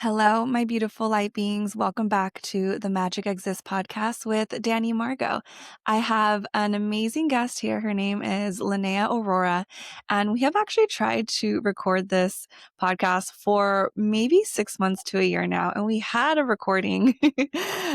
Hello, my beautiful light beings. Welcome back to the Magic Exists podcast with Danny Margot. I have an amazing guest here. Her name is Linnea Aurora, and we have actually tried to record this podcast for maybe 6 months to a year now. And we had a recording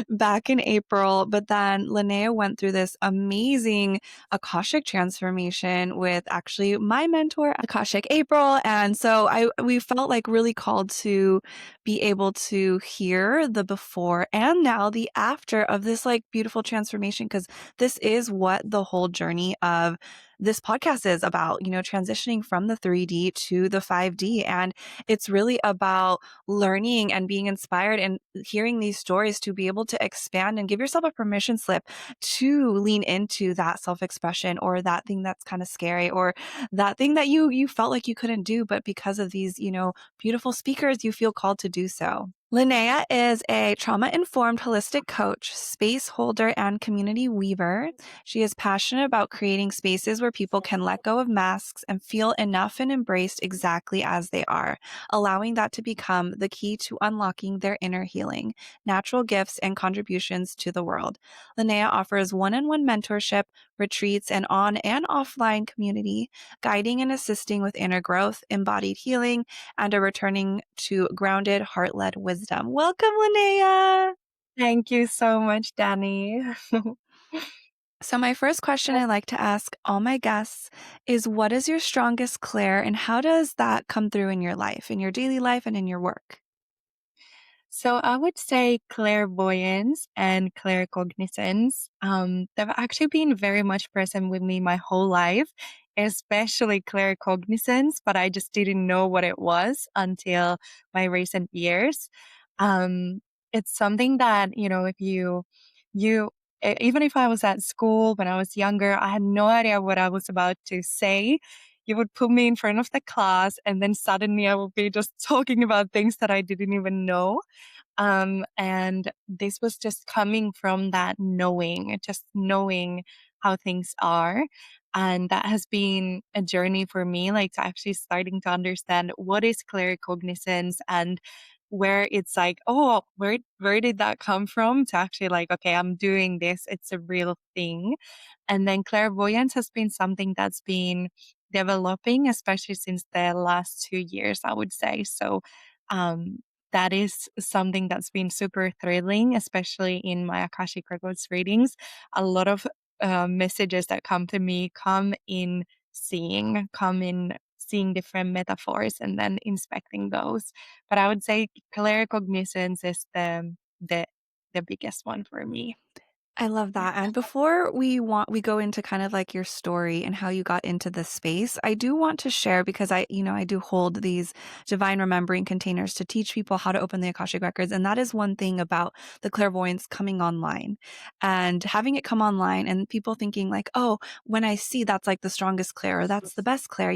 back in April, but then Linnea went through this amazing Akashic transformation with actually my mentor, Akashic April. And so we felt like really called to be able to hear the before and now the after of this like beautiful transformation, because this is what the whole journey of this podcast is about, transitioning from the 3D to the 5D. And it's really about learning and being inspired and hearing these stories to be able to expand and give yourself a permission slip to lean into that self-expression, or that thing that's kind of scary, or that thing that you felt like you couldn't do, but because of these, beautiful speakers, you feel called to do so. Linnea is a trauma-informed holistic coach, space holder, and community weaver. She is passionate about creating spaces where people can let go of masks and feel enough and embraced exactly as they are, allowing that to become the key to unlocking their inner healing, natural gifts, and contributions to the world. Linnea offers one-on-one mentorship, retreats, and on and offline community, guiding and assisting with inner growth, embodied healing, and a returning to grounded, heart-led wisdom. Welcome, Linnea. Thank you so much, Danny. So my first question I like to ask all my guests is, what is your strongest clair, and how does that come through in your life, in your daily life, and in your work? So I would say clairvoyance and claircognizance. They've actually been very much present with me my whole life, especially claircognizance, but I just didn't know what it was until my recent years. Um, it's something that, if even if I was at school when I was younger, I had no idea what I was about to say. You would put me in front of the class, and then suddenly I would be just talking about things that I didn't even know. And this was just coming from that knowing, just knowing how things are. And that has been a journey for me, like to actually starting to understand what is claircognizance, and where it's like, oh, where did that come from? To actually like, okay, I'm doing this. It's a real thing. And then clairvoyance has been something that's been developing, especially since the last 2 years, I would say. So um, that is something that's been super thrilling, especially in my Akashic Records readings. A lot of messages that come to me come in seeing different metaphors and then inspecting those. But I would say claircognizance is the the biggest one for me. I love that. And before we go into kind of like your story and how you got into this space, I do want to share, because I do hold these divine remembering containers to teach people how to open the Akashic records. And that is one thing about the clairvoyance coming online and having it come online, and people thinking like, oh, when I see, that's like the strongest clair, or that's the best clair.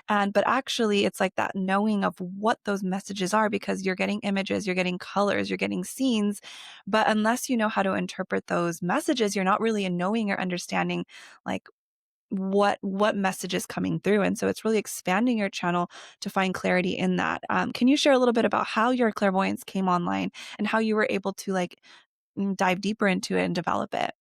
But actually it's like that knowing of what those messages are, because you're getting images, you're getting colors, you're getting scenes, but unless you know how to interpret those messages, you're not really in knowing or understanding like what message is coming through. And so it's really expanding your channel to find clarity in that. Can you share a little bit about how your clairvoyance came online and how you were able to like dive deeper into it and develop it?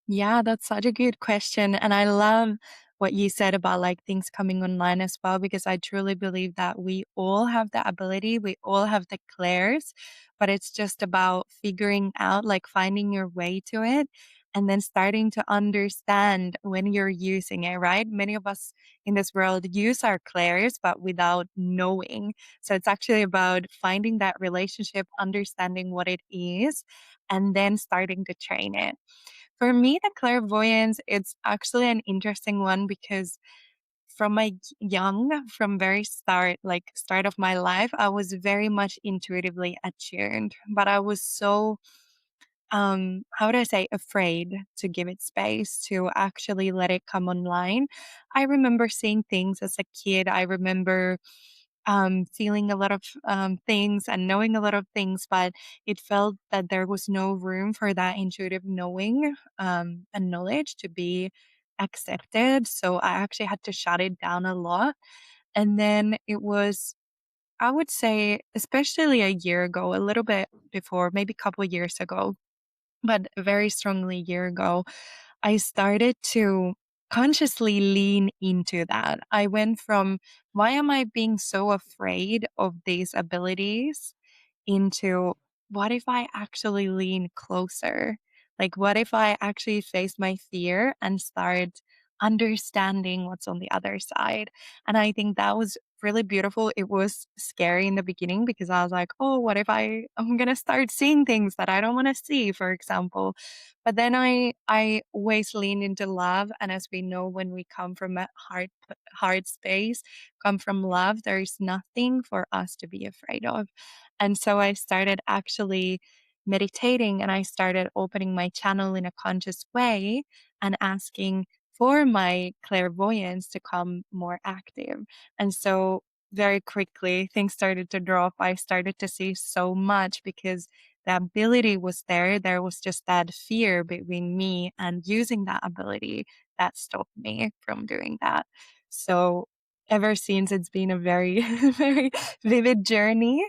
Yeah, that's such a good question. And I love what you said about like things coming online as well, because I truly believe that we all have the ability, we all have the clairs, but it's just about figuring out, like finding your way to it and then starting to understand when you're using it, right? Many of us in this world use our clairs, but without knowing. So it's actually about finding that relationship, understanding what it is, and then starting to train it. For me, the clairvoyance, it's actually an interesting one because from from very start of my life, I was very much intuitively attuned, but I was so, how would I say, afraid to give it space to actually let it come online. I remember seeing things as a kid. I remember feeling a lot of things and knowing a lot of things, but it felt that there was no room for that intuitive knowing and knowledge to be accepted. So I actually had to shut it down a lot. And then it was I would say, especially a year ago, a little bit before, maybe a couple years ago, but very strongly a year ago, I started to consciously lean into that. I went from, why am I being so afraid of these abilities, into, what if I actually lean closer? Like, what if I actually face my fear and start understanding what's on the other side? And I think that was really beautiful. It was scary in the beginning because I was like, oh, what if I'm going to start seeing things that I don't want to see, for example. But then I always lean into love, and as we know, when we come from a heart space, come from love, there is nothing for us to be afraid of. And so I started actually meditating, and I started opening my channel in a conscious way and asking for my clairvoyance to come more active. And so very quickly things started to drop. I started to see so much because the ability was there. There was just that fear between me and using that ability that stopped me from doing that. So ever since, it's been a very, very vivid journey.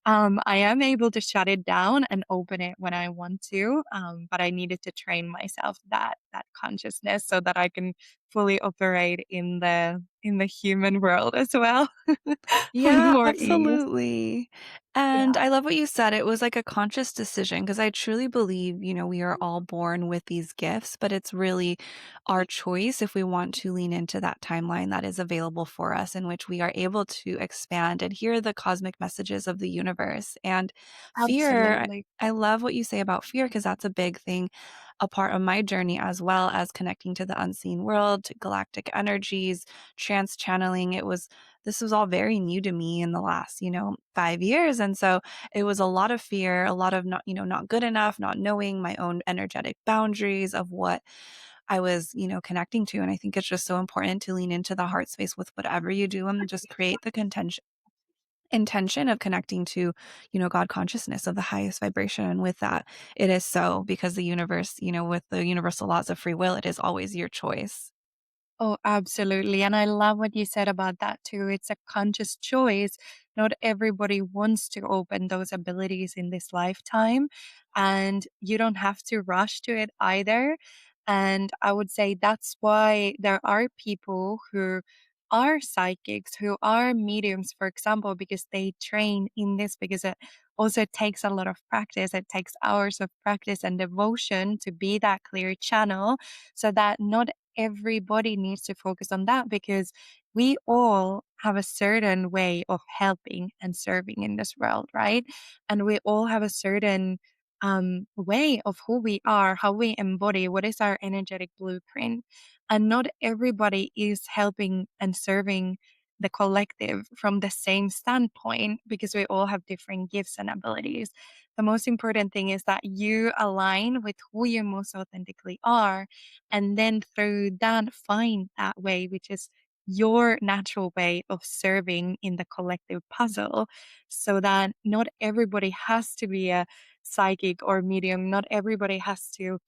I am able to shut it down and open it when I want to, but I needed to train myself that consciousness so that I can fully operate in the human world as well with Yeah, more ease. absolutely. And Yeah, I love what you said. It was like a conscious decision because I truly believe, we are all born with these gifts, but it's really our choice if we want to lean into that timeline that is available for us, in which we are able to expand and hear the cosmic messages of the universe. And fear, absolutely. I love what you say about fear because that's a big thing, a part of my journey, as well as connecting to the unseen world, to galactic energies, trance channeling. This was all very new to me in the last, 5 years. And so it was a lot of fear, a lot of not, not good enough, not knowing my own energetic boundaries of what I was, connecting to. And I think it's just so important to lean into the heart space with whatever you do and just create the intention of connecting to, God consciousness of the highest vibration. And with that, it is so, because the universe, with the universal laws of free will, it is always your choice. Oh, absolutely. And I love what you said about that too. It's a conscious choice. Not everybody wants to open those abilities in this lifetime, and you don't have to rush to it either. And I would say that's why there are people who are psychics, who are mediums, for example, because they train in this, because it also takes a lot of practice. It takes hours of practice and devotion to be that clear channel, so that not everybody needs to focus on that, because we all have a certain way of helping and serving in this world, right? And we all have a certain way of who we are, how we embody, what is our energetic blueprint. And not everybody is helping and serving the collective from the same standpoint, because we all have different gifts and abilities. The most important thing is that you align with who you most authentically are, and then through that find that way which is your natural way of serving in the collective puzzle, so that not everybody has to be a psychic or medium, not everybody has to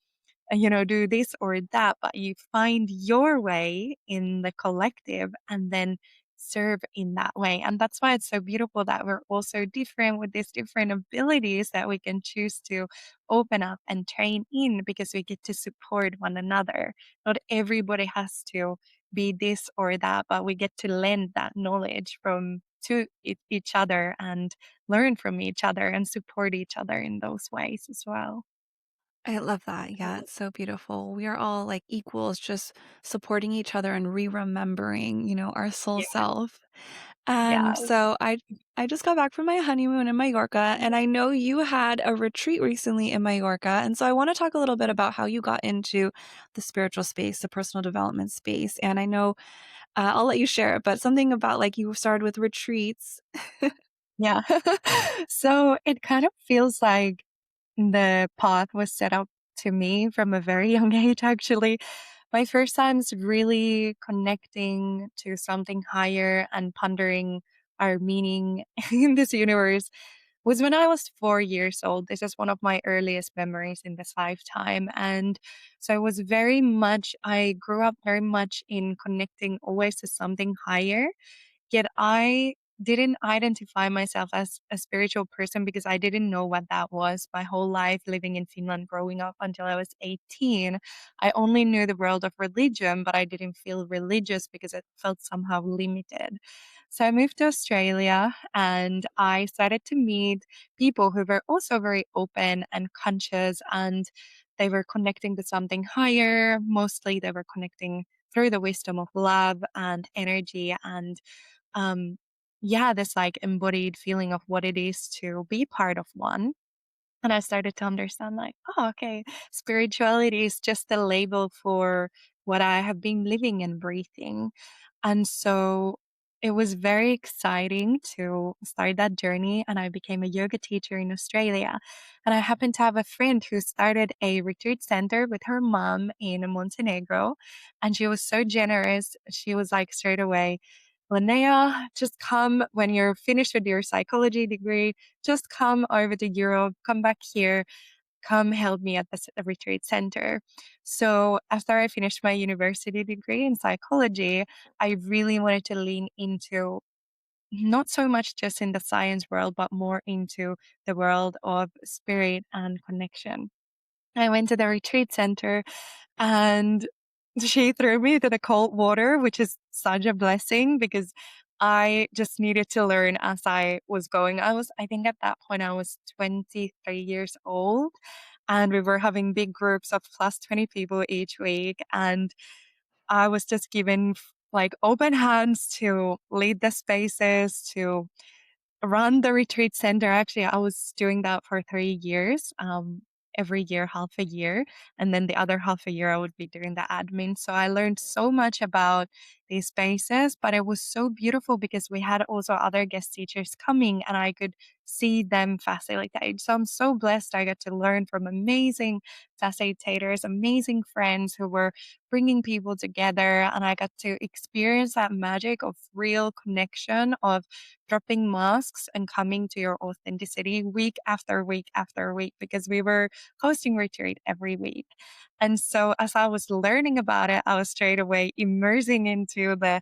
do this or that, but you find your way in the collective and then serve in that way. And that's why it's so beautiful that we're all so different with these different abilities that we can choose to open up and train in, because we get to support one another. Not everybody has to be this or that, but we get to lend that knowledge from to each other and learn from each other and support each other in those ways as well. I love that. Yeah, it's so beautiful. We are all like equals, just supporting each other and re-remembering, our soul Yeah. self. And Yeah. so I just got back from my honeymoon in Mallorca, and I know you had a retreat recently in Mallorca. And so I want to talk a little bit about how you got into the spiritual space, the personal development space. And I know I'll let you share it, but something about like you started with retreats. Yeah. So it kind of feels like the path was set up to me from a very young age, actually. My first times really connecting to something higher and pondering our meaning in this universe was when I was 4 years old. This is one of my earliest memories in this lifetime. And so I grew up very much in connecting always to something higher. Yet I didn't identify myself as a spiritual person because I didn't know what that was my whole life living in Finland growing up until I was 18. I only knew the world of religion, but I didn't feel religious because it felt somehow limited. So I moved to Australia and I started to meet people who were also very open and conscious, and they were connecting to something higher. Mostly they were connecting through the wisdom of love and energy and um yeah, this like embodied feeling of what it is to be part of one. And I started to understand, like, oh, okay, spirituality is just a label for what I have been living and breathing. And so it was very exciting to start that journey. And I became a yoga teacher in Australia. And I happened to have a friend who started a retreat center with her mom in Montenegro. And she was so generous. She was like, straight away, Linnea, just come when you're finished with your psychology degree. Just come over to Europe, come back here, come help me at the retreat center. So after I finished my university degree in psychology, I really wanted to lean into not so much just in the science world, but more into the world of spirit and connection. I went to the retreat center and she threw me into the cold water, which is such a blessing because I just needed to learn as I was going. I think at that point, I was 23 years old and we were having big groups of plus 20 people each week. And I was just given like open hands to lead the spaces, to run the retreat center. Actually, I was doing that for 3 years, every year, half a year. And then the other half a year, I would be doing the admin. So I learned so much about these spaces, but it was so beautiful because we had also other guest teachers coming and I could see them facilitate. So I'm so blessed. I got to learn from amazing facilitators, amazing friends who were bringing people together. And I got to experience that magic of real connection, of dropping masks and coming to your authenticity week after week after week because we were hosting retreat every week. And so as I was learning about it, I was straight away immersing into the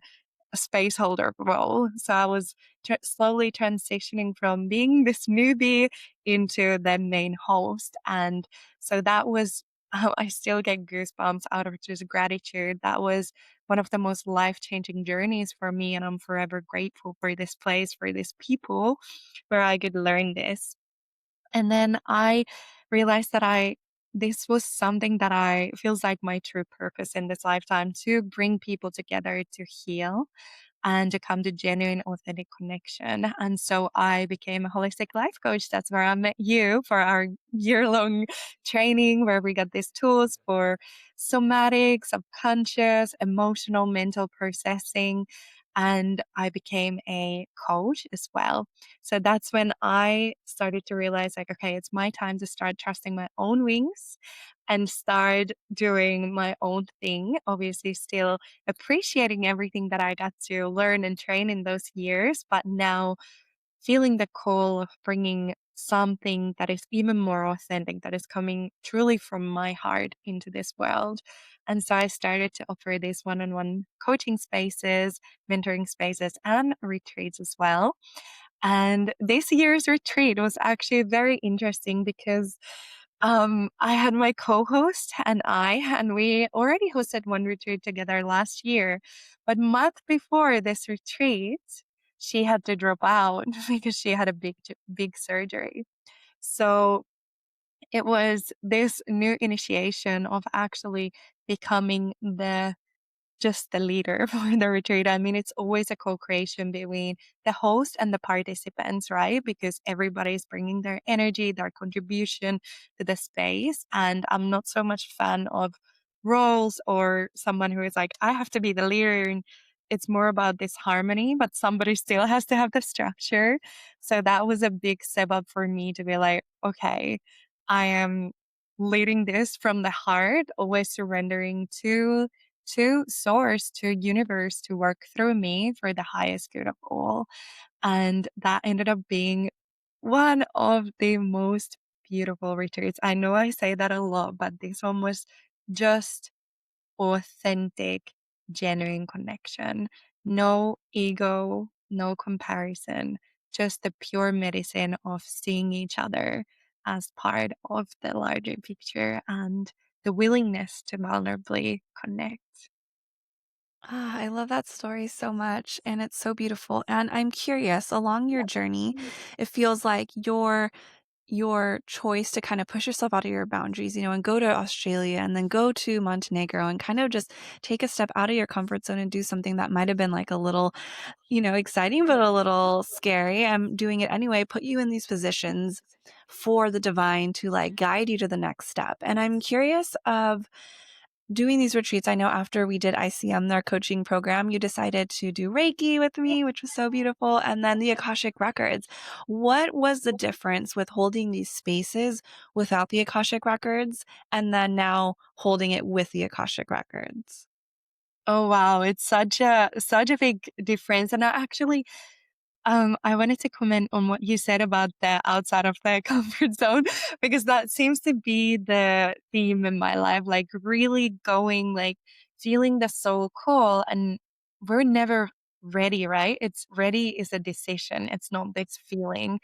spaceholder role. So I was slowly transitioning from being this newbie into the main host. And so that was how I still get goosebumps out of just gratitude. That was one of the most life changing journeys for me. And I'm forever grateful for this place, for these people where I could learn this. And then I realized that this was something that I feels like my true purpose in this lifetime, to bring people together to heal and to come to genuine, authentic connection. And so I became a holistic life coach. That's where I met you for our year long training, where we got these tools for somatic, subconscious, emotional, mental processing. And I became a coach as well. So that's when I started to realize, like, okay, it's my time to start trusting my own wings and start doing my own thing. Obviously, still appreciating everything that I got to learn and train in those years, but now feeling the call of bringing something that is even more authentic, that is coming truly from my heart into this world. And so I started to offer these one on one coaching spaces, mentoring spaces, and retreats as well. And this year's retreat was actually very interesting because I had my co-host and we already hosted one retreat together last year. But month before this retreat, she had to drop out because she had a big surgery. So it was this new initiation of actually becoming just the leader for the retreat. I mean, it's always a co-creation between the host and the participants, right? Because everybody's bringing their energy, their contribution to the space. And I'm not so much fan of roles or someone who is like, I have to be the leader. And it's more about this harmony, but somebody still has to have the structure. So that was a big step up for me to be like, okay, I am leading this from the heart, always surrendering to source, to universe to work through me for the highest good of all. And that ended up being one of the most beautiful retreats. I know I say that a lot, but this one was just authentic, genuine connection. No ego, no comparison, just the pure medicine of seeing each other as part of the larger picture and the willingness to vulnerably connect. Ah, I love that story so much, and it's so beautiful. And I'm curious, along your journey, it feels like your choice to kind of push yourself out of your boundaries, and go to Australia and then go to Montenegro and kind of just take a step out of your comfort zone and do something that might have been like a little, exciting, but a little scary. I'm doing it anyway, put you in these positions for the divine to like guide you to the next step. And I'm curious of doing these retreats. I know after we did ICM, their coaching program, you decided to do Reiki with me, which was so beautiful. And then the Akashic Records. What was the difference with holding these spaces without the Akashic Records and then now holding it with the Akashic Records? Oh wow, it's such a big difference. And I wanted to comment on what you said about the outside of the comfort zone, because that seems to be the theme in my life, like really going, like feeling the soul call. And we're never ready, right? It's ready is a decision. It's not this feeling.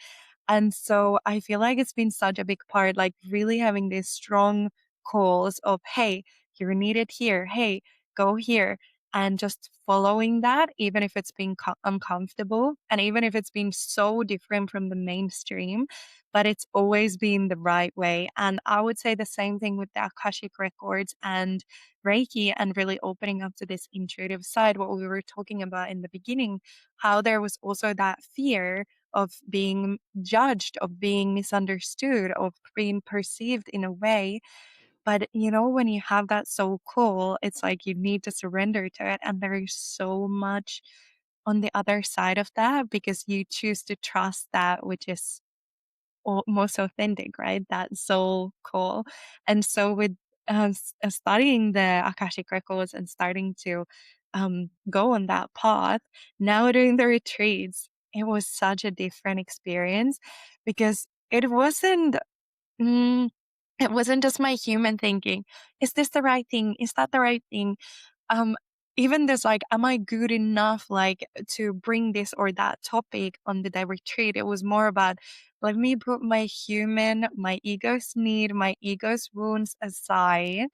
And so I feel like it's been such a big part, like really having these strong calls of, hey, you're needed here. Hey, go here. And just following that, even if it's been uncomfortable and even if it's been so different from the mainstream, but it's always been the right way. And I would say the same thing with the Akashic Records and Reiki, and really opening up to this intuitive side, what we were talking about in the beginning, how there was also that fear of being judged, of being misunderstood, of being perceived in a way. But when you have that soul call, it's like you need to surrender to it. And there is so much on the other side of that because you choose to trust that which is most authentic, right? That soul call. And so with studying the Akashic Records and starting to go on that path, now doing the retreats, it was such a different experience because mm, it wasn't just my human thinking. Is this the right thing? Is that the right thing? Um, Even this, like, am I good enough, like, to bring this or that topic on the retreat? It was more about, let me put my ego's need, my ego's wounds aside,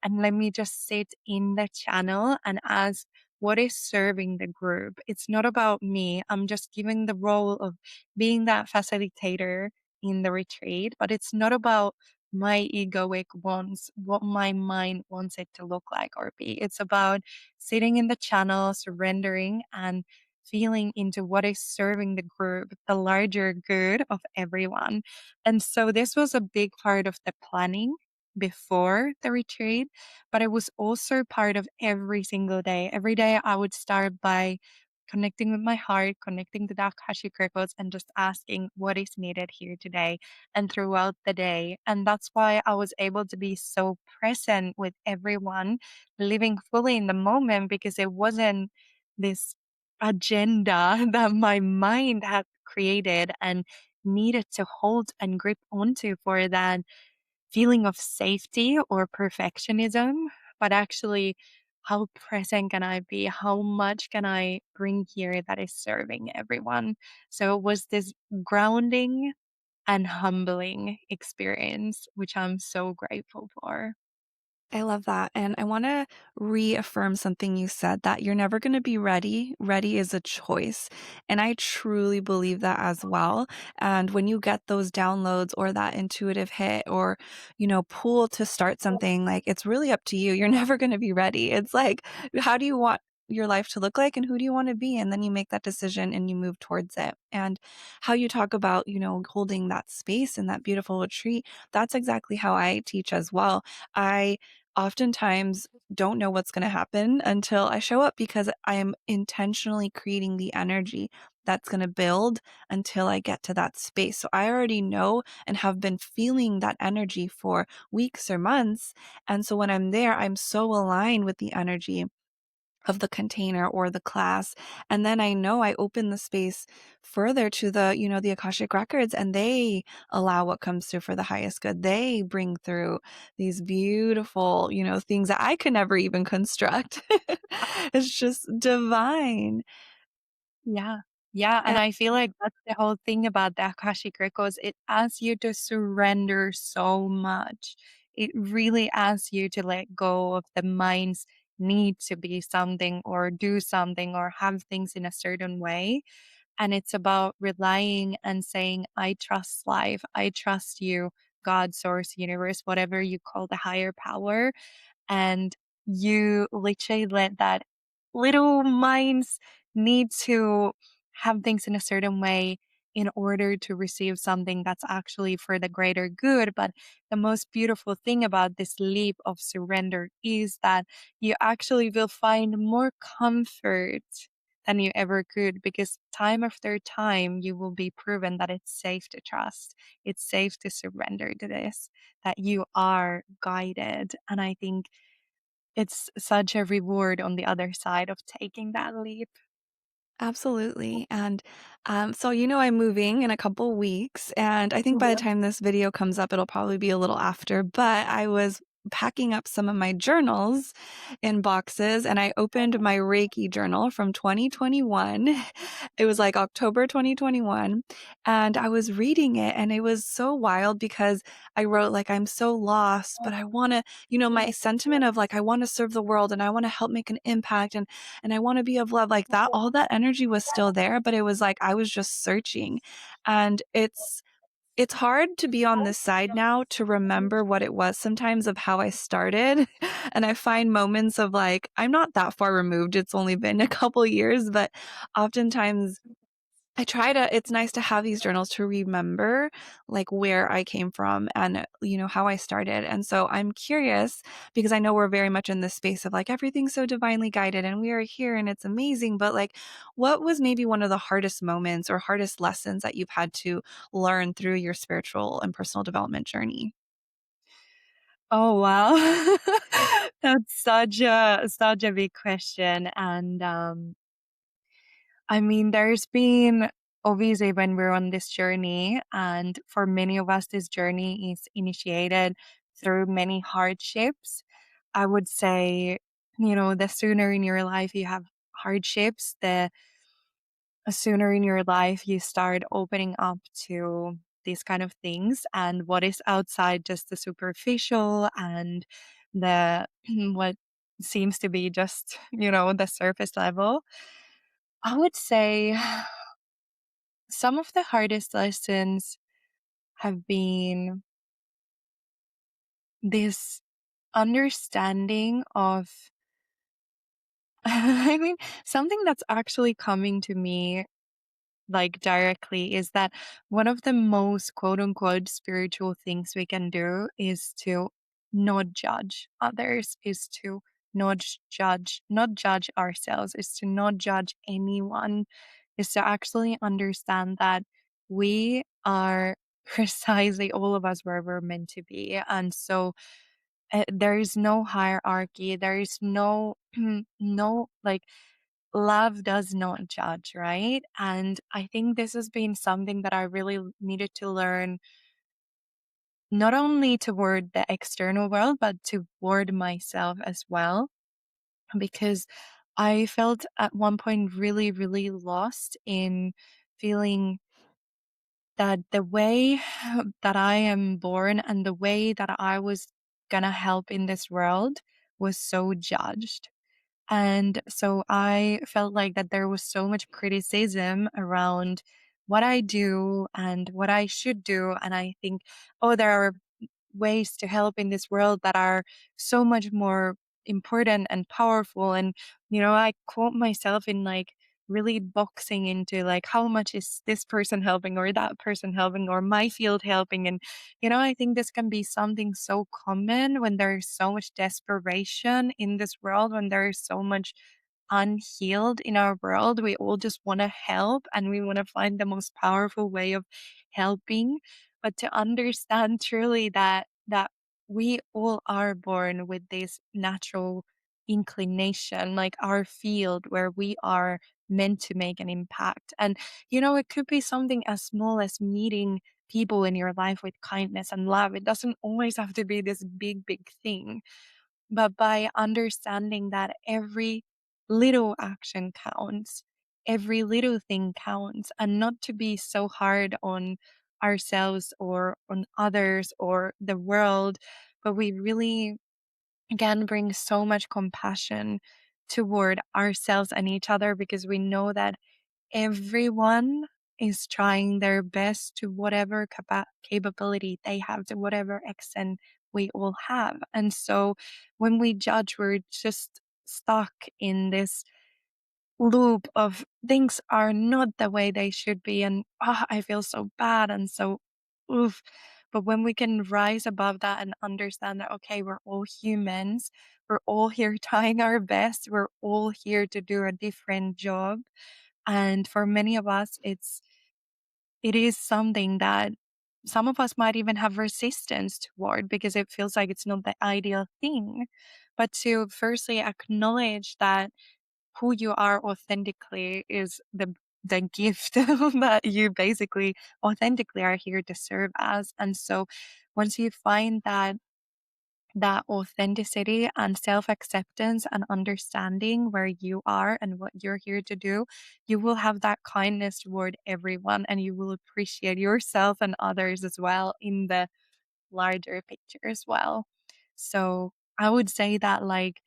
and let me just sit in the channel and ask what is serving the group. It's not about me. I'm just giving the role of being that facilitator in the retreat, but it's not about my egoic wants, what my mind wants it to look like or be. It's about sitting in the channel, surrendering, and feeling into what is serving the group, the larger good of everyone. And so this was a big part of the planning before the retreat, but it was also part of every single day. Every day I would start by connecting with my heart, connecting to the Akashic Records, and just asking what is needed here today and throughout the day. And that's why I was able to be so present with everyone, living fully in the moment, because it wasn't this agenda that my mind had created and needed to hold and grip onto for that feeling of safety or perfectionism, but actually, how present can I be? How much can I bring here that is serving everyone? So it was this grounding and humbling experience, which I'm so grateful for. I love that. And I want to reaffirm something you said that you're never going to be ready. Ready is a choice. And I truly believe that as well. And when you get those downloads or that intuitive hit or, pull to start something, like it's really up to you. You're never going to be ready. It's like, how do you want your life to look like and who do you want to be? And then you make that decision and you move towards it. And how you talk about, holding that space in that beautiful retreat, that's exactly how I teach as well. I oftentimes don't know what's going to happen until I show up because I am intentionally creating the energy that's going to build until I get to that space. So I already know and have been feeling that energy for weeks or months. And so when I'm there, I'm so aligned with the energy of the container or the class. And then I know I open the space further to the Akashic Records and they allow what comes through for the highest good. They bring through these beautiful, things that I could never even construct. It's just divine. Yeah. Yeah, and And I feel like that's the whole thing about the Akashic records. It asks you to surrender so much. It really asks you to let go of the mind's need to be something or do something or have things in a certain way. And it's about relying and saying, I trust life. I trust you, God, source, universe, whatever you call the higher power. And you literally let that little minds need to have things in a certain way in order to receive something that's actually for the greater good. But the most beautiful thing about this leap of surrender is that you actually will find more comfort than you ever could, because time after time you will be proven that it's safe to trust, it's safe to surrender to this, that you are guided. And I think it's such a reward on the other side of taking that leap. absolutely. And so, I'm moving in a couple weeks. And I think by the Mhm. time this video comes up, it'll probably be a little after. But I was packing up some of my journals in boxes and I opened my Reiki journal from 2021. It was like October 2021. And I was reading it and it was so wild because I wrote, like, I'm so lost, but I want to, my sentiment of like, I want to serve the world and I want to help make an impact. And I want to be of love, like that, all that energy was still there, but it was like I was just searching. And it's hard to be on this side now to remember what it was sometimes of how I started. And I find moments of like, I'm not that far removed. It's only been a couple years, but oftentimes I try to it's nice to have these journals to remember, like, where I came from and, how I started, and so I'm curious because I know we're very much in this space of, like, everything's so divinely guided and we are here and it's amazing, but, like, what was maybe one of the hardest moments or hardest lessons that you've had to learn through your spiritual and personal development journey? Oh, wow. That's such a big question, and, I mean, there's been obviously when we're on this journey, and for many of us, this journey is initiated through many hardships. I would say, the sooner in your life you have hardships, the sooner in your life you start opening up to these kind of things, and what is outside just the superficial and the what seems to be just, the surface level. I would say some of the hardest lessons have been this understanding of I mean, something that's actually coming to me like directly is that one of the most quote unquote spiritual things we can do is to not judge others, is to not judge ourselves, is to not judge anyone, is to actually understand that we are precisely all of us where we're meant to be. And so there is no hierarchy, there is no no like love does not judge, right? And I think this has been something that I really needed to learn, not only toward the external world, but toward myself as well. Because I felt at one point really, really lost in feeling that the way that I am born and the way that I was gonna help in this world was so judged. And so I felt like that there was so much criticism around what I do and what I should do. And I think, oh, there are ways to help in this world that are so much more important and powerful. And, I caught myself in like really boxing into like how much is this person helping or that person helping or my field helping. And, I think this can be something so common when there's so much desperation in this world, when there's so much unhealed in our world. We all just want to help and we want to find the most powerful way of helping. But to understand truly that we all are born with this natural inclination, like our field where we are meant to make an impact. And it could be something as small as meeting people in your life with kindness and love. It doesn't always have to be this big thing, but by understanding that every little action counts, every little thing counts, and not to be so hard on ourselves or on others or the world, but we really can bring so much compassion toward ourselves and each other, because we know that everyone is trying their best to whatever capability they have, to whatever extent we all have. And so when we judge, we're just stuck in this loop of things are not the way they should be. And I feel so bad and so oof. But when we can rise above that and understand that, okay, we're all humans, we're all here trying our best, we're all here to do a different job. And for many of us, it is something that some of us might even have resistance toward, because it feels like it's not the ideal thing. But to firstly acknowledge that who you are authentically is the gift that you basically authentically are here to serve as. And so once you find that authenticity and self acceptance and understanding where you are and what you're here to do, you will have that kindness toward everyone, and you will appreciate yourself and others as well in the larger picture as well. So I would say that, like,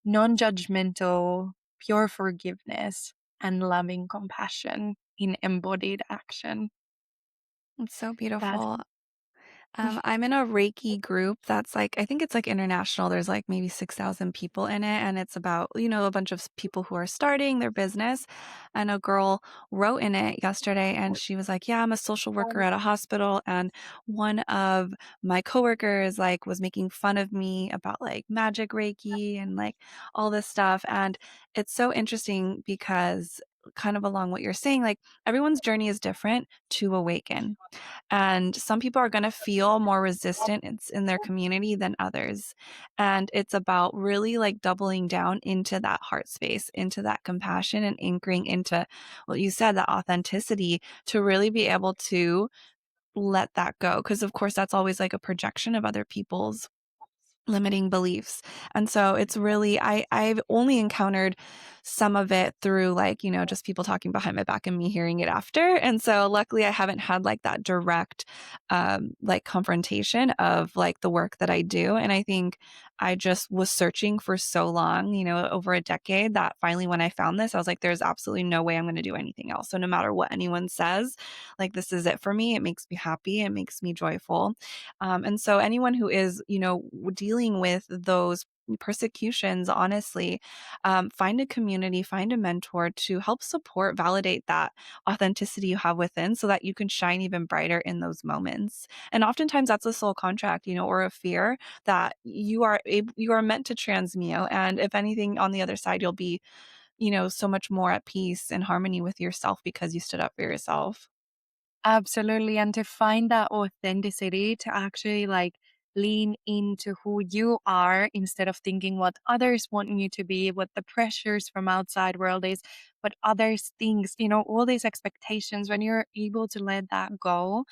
non judgmental, pure forgiveness, and loving compassion in embodied action. It's so That beautiful. I'm in a Reiki group that's like, I think it's like international. There's like maybe 6,000 people in it. And it's about, a bunch of people who are starting their business. And a girl wrote in it yesterday and she was like, yeah, I'm a social worker at a hospital. And one of my coworkers like was making fun of me about like magic Reiki and like all this stuff. And it's so interesting because kind of along what you're saying, like everyone's journey is different to awaken. And some people are going to feel more resistance in their community than others. And it's about really like doubling down into that heart space, into that compassion and anchoring into what you said, that authenticity to really be able to let that go. Cause of course, that's always like a projection of other people's limiting beliefs. And so it's really I've only encountered some of it through like, just people talking behind my back and me hearing it after. And so luckily I haven't had like that direct like confrontation of like the work that I do. And I think I just was searching for so long, over a decade, that finally when I found this, I was like, there's absolutely no way I'm going to do anything else. So no matter what anyone says, like this is it for me. It makes me happy. It makes me joyful. And so anyone who is, dealing with those persecutions, honestly, find a community, find a mentor to help support, validate that authenticity you have within so that you can shine even brighter in those moments. And oftentimes that's a soul contract, or a fear that you are meant to transmute. And if anything, on the other side, you'll be, so much more at peace and harmony with yourself because you stood up for yourself. absolutely. And to find that authenticity, to actually like lean into who you are instead of thinking what others want you to be, what the pressures from outside world is, what others thinks, all these expectations. When you're able to let that go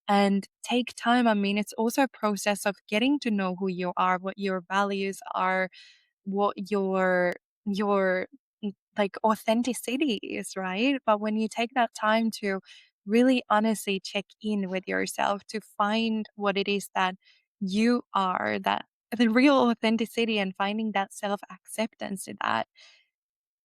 and take time, I mean, it's also a process of getting to know who you are, what your values are, what your like authenticity is, right? But when you take that time to really honestly check in with yourself to find what it is that you are, that the real authenticity, and finding that self acceptance to that,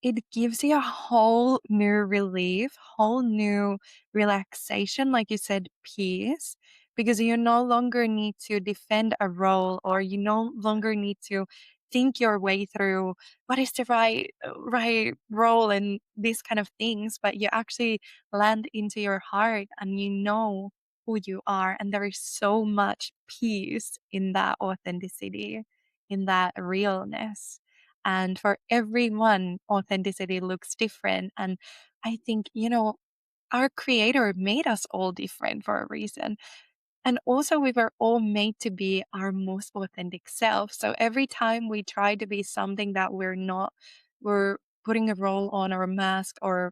it gives you a whole new relief, whole new relaxation, like you said, peace, because you no longer need to defend a role, or you no longer need to think your way through what is the right role and these kind of things, but you actually land into your heart and you know who you are, and there is so much peace in that authenticity, in that realness. And for everyone, authenticity looks different. And I think, our creator made us all different for a reason. And also, we were all made to be our most authentic self. So every time we try to be something that we're not, we're putting a role on, or a mask, or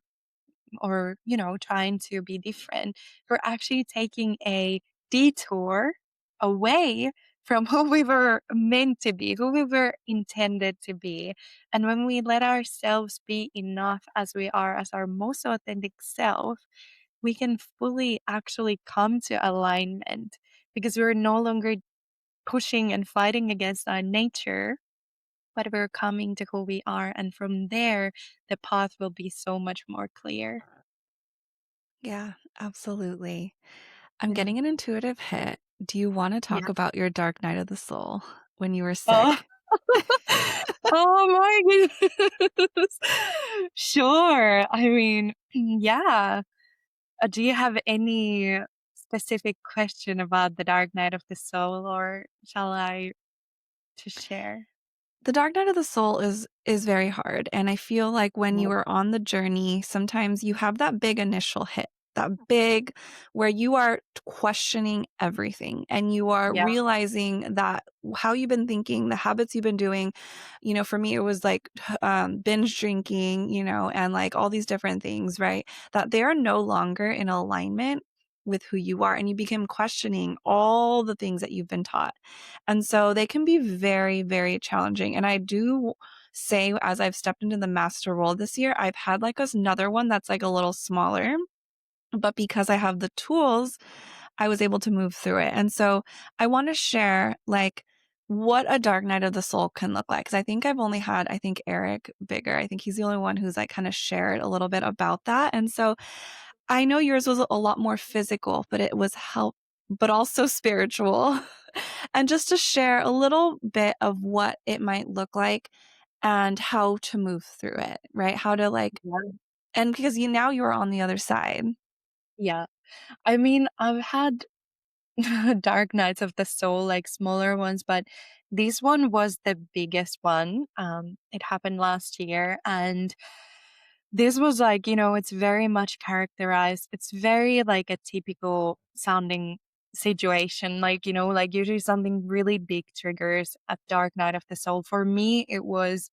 trying to be different, we're actually taking a detour away from who we were meant to be, who we were intended to be. And when we let ourselves be enough as we are, as our most authentic self, we can fully actually come to alignment because we're no longer pushing and fighting against our nature, but we're coming to who we are. And from there, the path will be so much more clear. Yeah, absolutely. I'm Yeah. getting an intuitive hit. Do you want to talk Yeah. about your dark night of the soul when you were Oh, sick? oh my goodness. Sure. I mean, yeah. Do you have any specific question about the dark night of the soul, or shall I to share? The dark night of the soul is very hard, and I feel like when Yeah. you are on the journey, sometimes you have that big initial hit, that big where you are questioning everything and you are Yeah. realizing that how you've been thinking, the habits you've been doing, for me, it was like binge drinking, and like all these different things, right? That they are no longer in alignment with who you are, and you begin questioning all the things that you've been taught. And so they can be very, very challenging. And I do say, as I've stepped into the master role this year, I've had like another one that's like a little smaller. But because I have the tools, I was able to move through it. And so I want to share like what a dark night of the soul can look like. Cause I think I've only had, I think Eric Bigger, I think he's the only one who's like kind of shared a little bit about that. And so I know yours was a lot more physical, but it was help, but also spiritual. And just to share a little bit of what it might look like and how to move through it, right? How to like, Yeah. and because you're on the other side. Yeah. I mean, I've had dark nights of the soul, like smaller ones, but this one was the biggest one. It happened last year, and this was like, it's very much characterized. It's very like a typical sounding situation. Like, like usually something really big triggers a dark night of the soul. For me, it was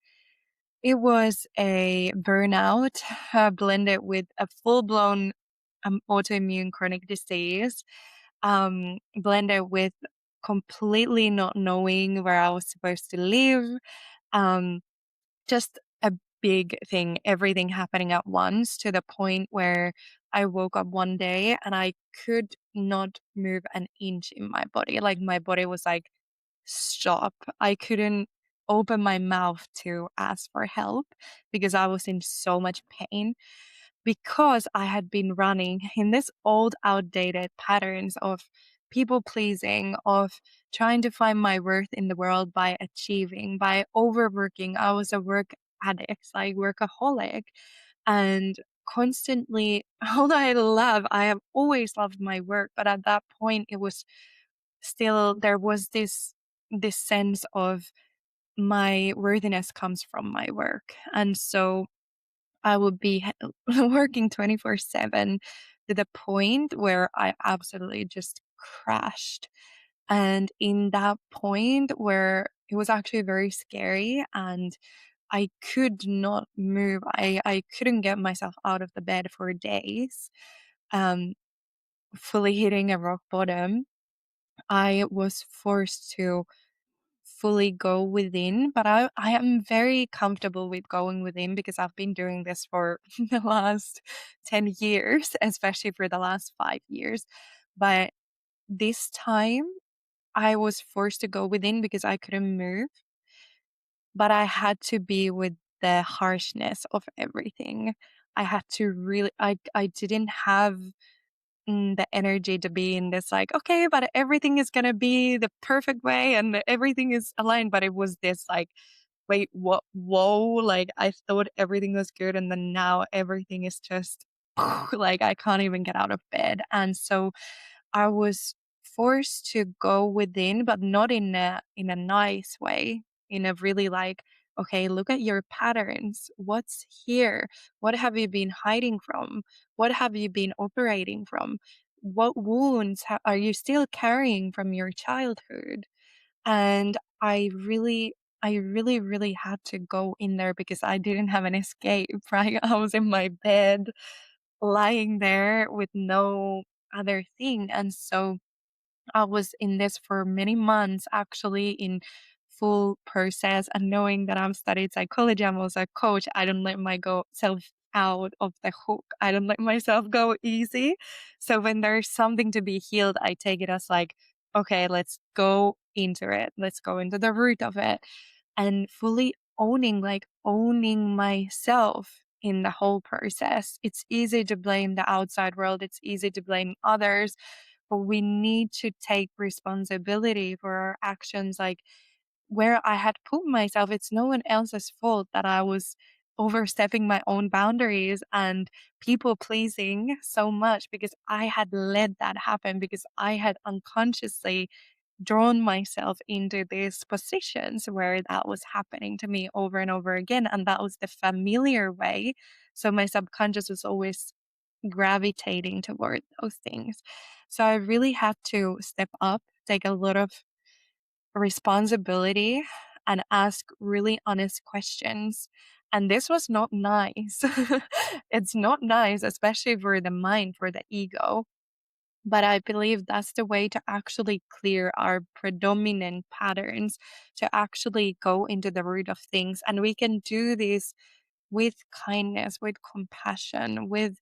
a burnout blended with a full blown autoimmune chronic disease, blended with completely not knowing where I was supposed to live. Um, just a big thing, everything happening at once to the point where I woke up one day and I could not move an inch in my body. Like my body was like, stop. I couldn't open my mouth to ask for help because I was in so much pain because I had been running in this old, outdated patterns of people pleasing, of trying to find my worth in the world by achieving, by overworking. I was a work addict, like workaholic, and constantly, although I have always loved my work, but at that point, it was still, there was this sense of my worthiness comes from my work. And so I would be working 24/7 to the point where I absolutely just crashed. And in that point where it was actually very scary and I could not move, I couldn't get myself out of the bed for days, um, fully hitting a rock bottom. I was forced to fully go within, but I am very comfortable with going within because I've been doing this for the last 10 years, especially for the last 5 years. But this time I was forced to go within because I couldn't move, but I had to be with the harshness of everything. I had to really, I didn't have the energy to be in this like, okay, but everything is gonna be the perfect way and everything is aligned. But it was this like, wait, what? Whoa! Like I thought everything was good, and then now everything is just like I can't even get out of bed. And so I was forced to go within, but not in a nice way, in a really like, okay, look at your patterns. What's here? What have you been hiding from? What have you been operating from? What wounds are you still carrying from your childhood? And I really, really had to go in there because I didn't have an escape, right? I was in my bed, lying there with no other thing. And so I was in this for many months, actually, in full process, and knowing that I'm studying psychology, I'm also a coach. I don't let my go self out of the hook. I don't let myself go easy. So when there's something to be healed, I take it as like, okay, let's go into it. Let's go into the root of it, and fully owning myself in the whole process. It's easy to blame the outside world. It's easy to blame others, but we need to take responsibility for our actions. Like, where I had put myself, it's no one else's fault that I was overstepping my own boundaries and people pleasing so much, because I had let that happen, because I had unconsciously drawn myself into these positions where that was happening to me over and over again. And that was the familiar way. So my subconscious was always gravitating toward those things. So I really had to step up, take a lot of responsibility, and ask really honest questions. And this was not nice. It's not nice, especially for the mind, for the ego. But I believe that's the way to actually clear our predominant patterns, to actually go into the root of things. And we can do this with kindness, with compassion, with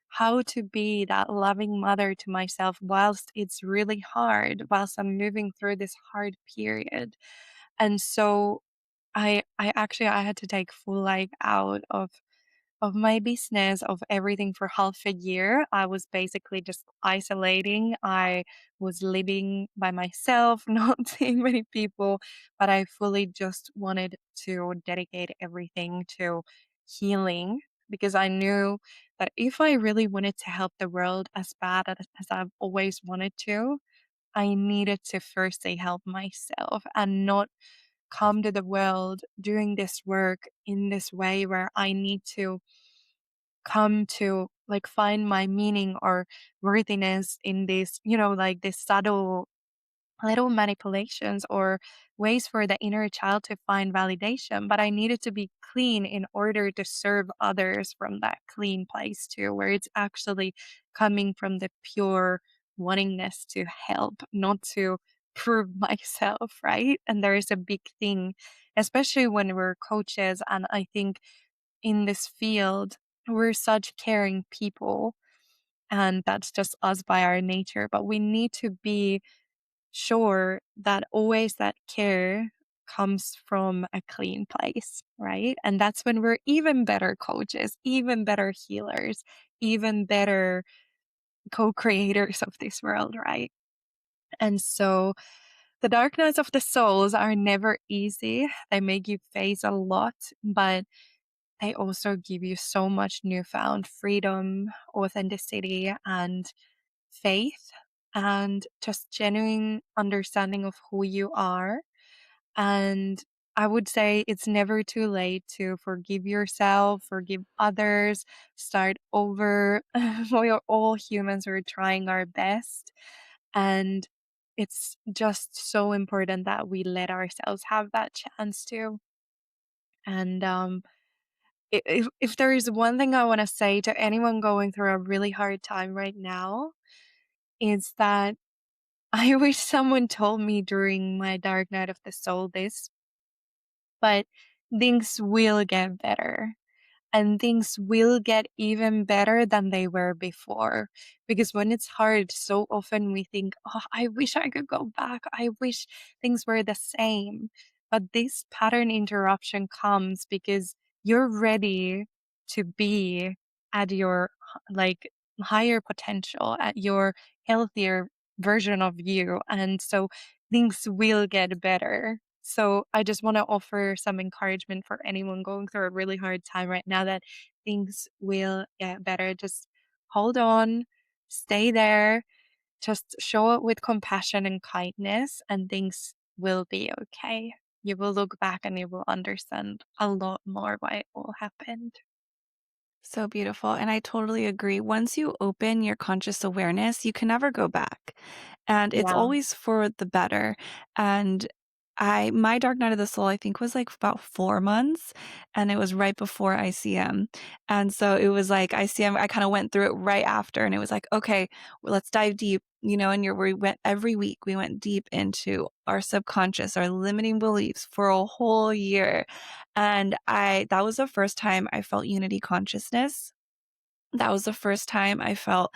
how to be that loving mother to myself whilst it's really hard, whilst I'm moving through this hard period. And so I had to take full life out of my business, of everything, for half a year. I was basically just isolating. I was living by myself, not seeing many people, but I fully just wanted to dedicate everything to healing, because I knew that if I really wanted to help the world as bad as I've always wanted to, I needed to firstly help myself and not come to the world doing this work in this way where I need to come to like find my meaning or worthiness in this, like this subtle little manipulations or ways for the inner child to find validation. But I needed to be clean in order to serve others from that clean place too, where it's actually coming from the pure wantingness to help, not to prove myself, right? And there is a big thing, especially when we're coaches. And I think in this field, we're such caring people, and that's just us by our nature. But we need to be sure that always that care comes from a clean place, right? And that's when we're even better coaches, even better healers, even better co creators of this world, right? And so the dark nights of the souls are never easy. They make you face a lot, but they also give you so much newfound freedom, authenticity, and faith, and just genuine understanding of who you are. And I would say it's never too late to forgive yourself, forgive others, start over. We are all humans, we're trying our best. And it's just so important that we let ourselves have that chance too. And if there is one thing I want to say to anyone going through a really hard time right now, is that I wish someone told me during my dark night of the soul this, but things will get better, and things will get even better than they were before. Because when it's hard, so often we think, oh, I wish I could go back. I wish things were the same. But this pattern interruption comes because you're ready to be at your like higher potential, at your healthier version of you. And so things will get better. So I just want to offer some encouragement for anyone going through a really hard time right now, that things will get better. Just hold on, stay there, just show it with compassion and kindness, and things will be okay. You will look back and you will understand a lot more why it all happened. So beautiful. And I totally agree. Once you open your conscious awareness, you can never go back. And it's Yeah. always for the better. And my dark night of the soul, I think, was like about 4 months, and it was right before ICM. And so it was like ICM, I kind of went through it right after, and it was like, okay, well, let's dive deep. and we went every week, we went deep into our subconscious, our limiting beliefs for a whole year. And that was the first time I felt unity consciousness. That was the first time I felt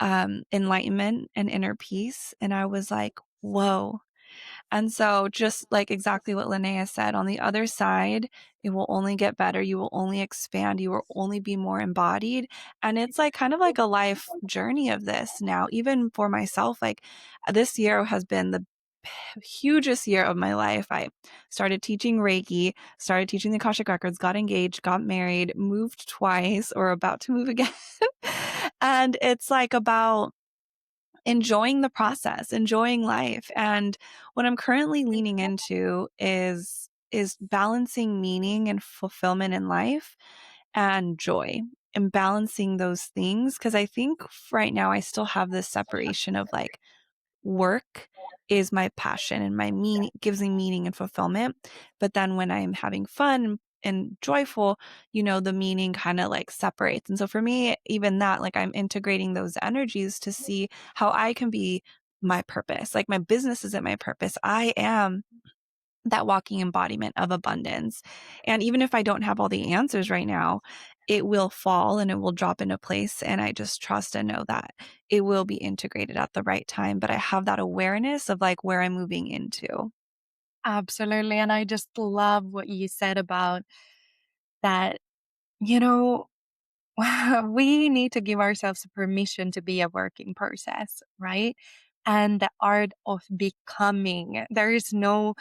enlightenment and inner peace. And I was like, whoa. And so just like exactly what Linnea said, on the other side, it will only get better. You will only expand. You will only be more embodied. And it's like kind of like a life journey of this now, even for myself. Like this year has been the hugest year of my life. I started teaching Reiki, started teaching the Akashic Records, got engaged, got married, moved twice or about to move again. And it's like about enjoying the process, enjoying life. And what I'm currently leaning into is balancing meaning and fulfillment in life and joy and balancing those things because I think right now I still have this separation of like work is my passion and my meaning gives me meaning and fulfillment. But then when I'm having fun and joyful, the meaning kind of like separates. And so for me, even that, like I'm integrating those energies to see how I can be my purpose. Like my business isn't my purpose. I am that walking embodiment of abundance. And even if I don't have all the answers right now, it will fall and it will drop into place. And I just trust and know that it will be integrated at the right time. But I have that awareness of like where I'm moving into. Absolutely. And I just love what you said about that, you know, we need to give ourselves permission to be a working process, right? And the art of becoming. There is no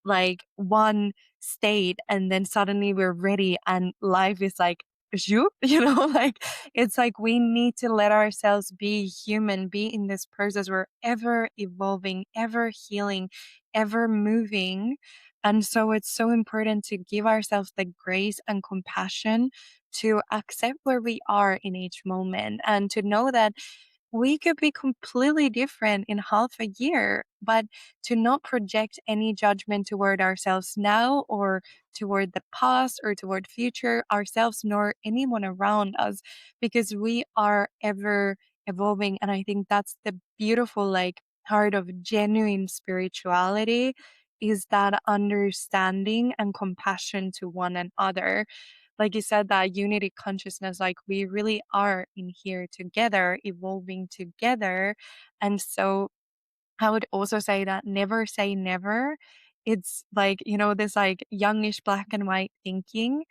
like one state and then suddenly we're ready and life is like, zoop, like it's like we need to let ourselves be human, be in this process. We're ever evolving, ever healing, ever moving. And so it's so important to give ourselves the grace and compassion to accept where we are in each moment and to know that we could be completely different in half a year, but to not project any judgment toward ourselves now or toward the past or toward future ourselves nor anyone around us because we are ever evolving. And I think that's the beautiful, like, heart of genuine spirituality is that understanding and compassion to one another. Like you said, that unity consciousness, like we really are in here together, evolving together. And so I would also say that never say never. It's like, this like youngish black and white thinking.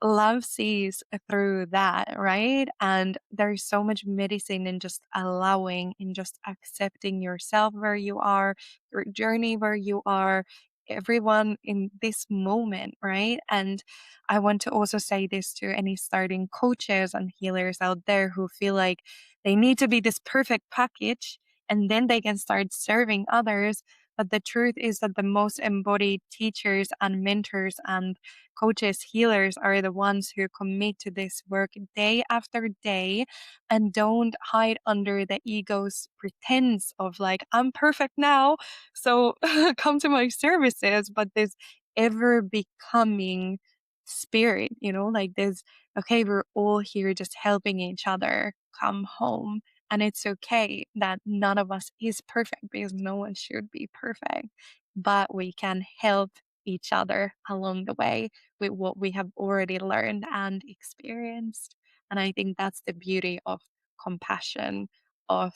Love sees through that, right? And there's so much medicine in just allowing, in just accepting yourself where you are, your journey where you are, everyone in this moment, right? And I want to also say this to any starting coaches and healers out there who feel like they need to be this perfect package and then they can start serving others. But the truth is that the most embodied teachers and mentors and coaches, healers are the ones who commit to this work day after day and don't hide under the ego's pretense of like, I'm perfect now. So come to my services. But this ever becoming spirit, like this, okay, we're all here just helping each other come home. And it's okay that none of us is perfect because no one should be perfect, but we can help each other along the way with what we have already learned and experienced. And I think that's the beauty of compassion, of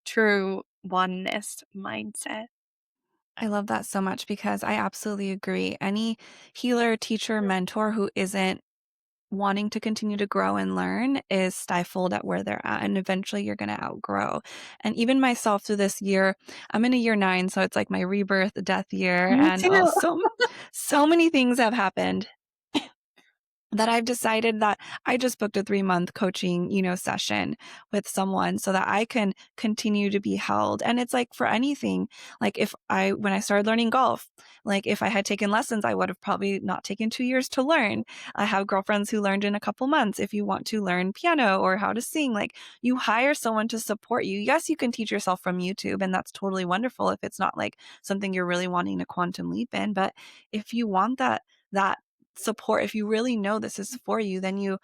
true oneness mindset. I love that so much because I absolutely agree. Any healer, teacher, mentor who isn't wanting to continue to grow and learn is stifled at where they're at. And eventually you're going to outgrow. And even myself through this year, I'm in a year 9. So it's like my rebirth, death year. Me And too. so many things have happened that I've decided that I just booked a 3-month coaching, session with someone so that I can continue to be held. And it's like for anything, like when I started learning golf, like if I had taken lessons, I would have probably not taken 2 years to learn. I have girlfriends who learned in a couple months. If you want to learn piano or how to sing, like you hire someone to support you. Yes, you can teach yourself from YouTube and that's totally wonderful if it's not like something you're really wanting to quantum leap in. But if you want that support, if you really know this is for you, then you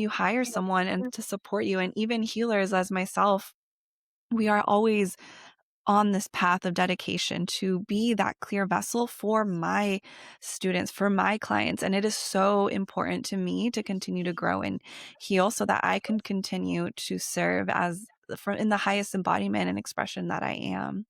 hire someone and to support you. And even healers as myself, we are always on this path of dedication to be that clear vessel for my students, for my clients. And it is so important to me to continue to grow and heal so that I can continue to serve as in the highest embodiment and expression that I am.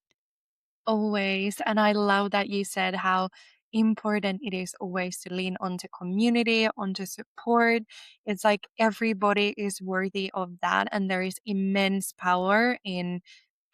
Always. And I love that you said how important it is always to lean onto community, onto support. It's like everybody is worthy of that. And there is immense power in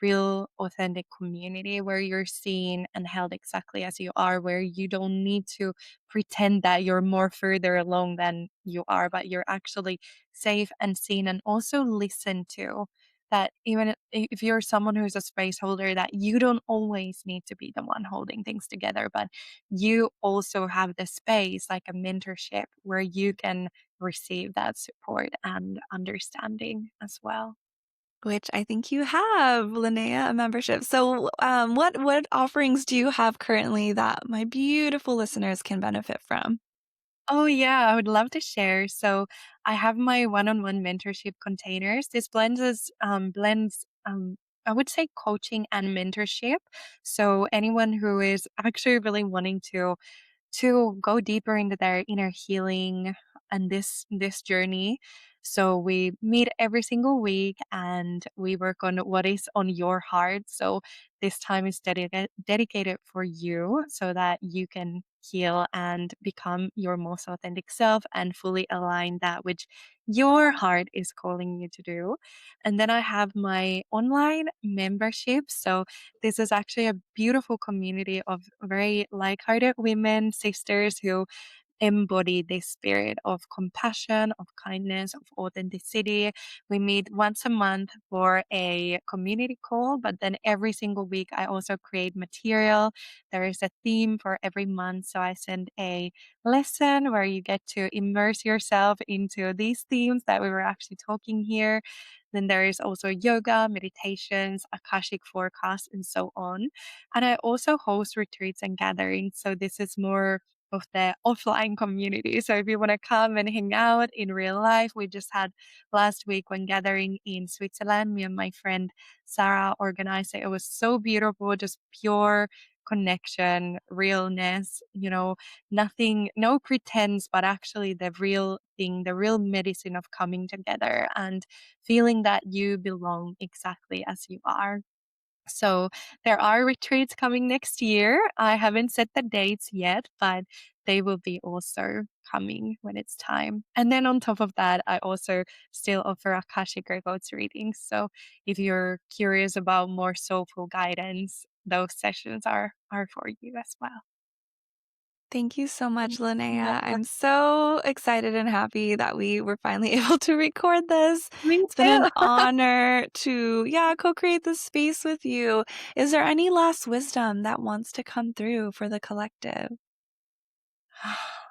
real, authentic community where you're seen and held exactly as you are, where you don't need to pretend that you're more further along than you are, but you're actually safe and seen and also listened to. That even if you're someone who's a space holder, that you don't always need to be the one holding things together, but you also have the space, like a mentorship, where you can receive that support and understanding as well. Which I think you have, Linnea, a membership. So, what offerings do you have currently that my beautiful listeners can benefit from? Oh yeah, I would love to share. So I have my one-on-one mentorship containers. This blends I would say coaching and mentorship. So anyone who is actually really wanting to go deeper into their inner healing and this journey. So we meet every single week and we work on what is on your heart. So this time is dedicated for you so that you can heal and become your most authentic self and fully align that which your heart is calling you to do. And then I have my online membership. So this is actually a beautiful community of very like-hearted women, sisters who embody this spirit of compassion, of kindness, of authenticity. We meet once a month for a community call, but then every single week I also create material. There is a theme for every month. So I send a lesson where you get to immerse yourself into these themes that we were actually talking here. Then there is also yoga, meditations, Akashic forecasts, and so on. And I also host retreats and gatherings. So this is more of the offline community. So if you want to come and hang out in real life, we just had last week one gathering in Switzerland. Me and my friend Sarah organized it. It was so beautiful, just pure connection, realness, nothing, no pretense, but actually the real thing, the real medicine of coming together and feeling that you belong exactly as you are. So there are retreats coming next year. I haven't set the dates yet, but they will be also coming when it's time. And then on top of that, I also still offer Akashic Records readings. So if you're curious about more soulful guidance, those sessions are for you as well. Thank you so much, Yeah. Linnea. I'm so excited and happy that we were finally able to record this. Me It's been an too. honor to, yeah, co-create this space with you. Is there any last wisdom that wants to come through for the collective?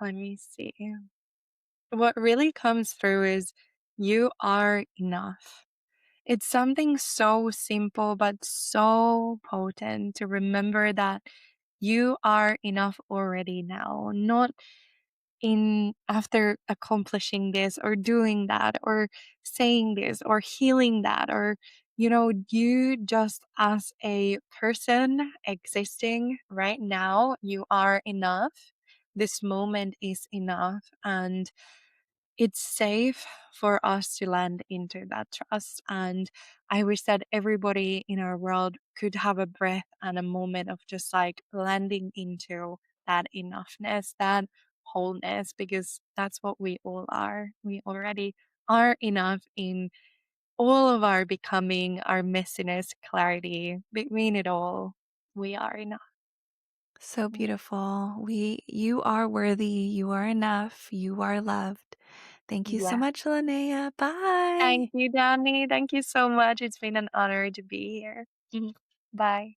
Let me see. What really comes through is you are enough. It's something so simple but so potent to remember that you are enough already now, not in after accomplishing this or doing that or saying this or healing that or you just as a person existing right now, you are enough. This moment is enough, and it's safe for us to land into that trust. And I wish that everybody in our world could have a breath and a moment of just like landing into that enoughness, that wholeness, because that's what we all are. We already are enough in all of our becoming, our messiness, clarity. Between it all, we are enough. So beautiful. You are worthy. You are enough. You are loved. Thank you so Yeah. much, Linnea. Bye. Thank you, Danny. Thank you so much. It's been an honor to be here. Bye.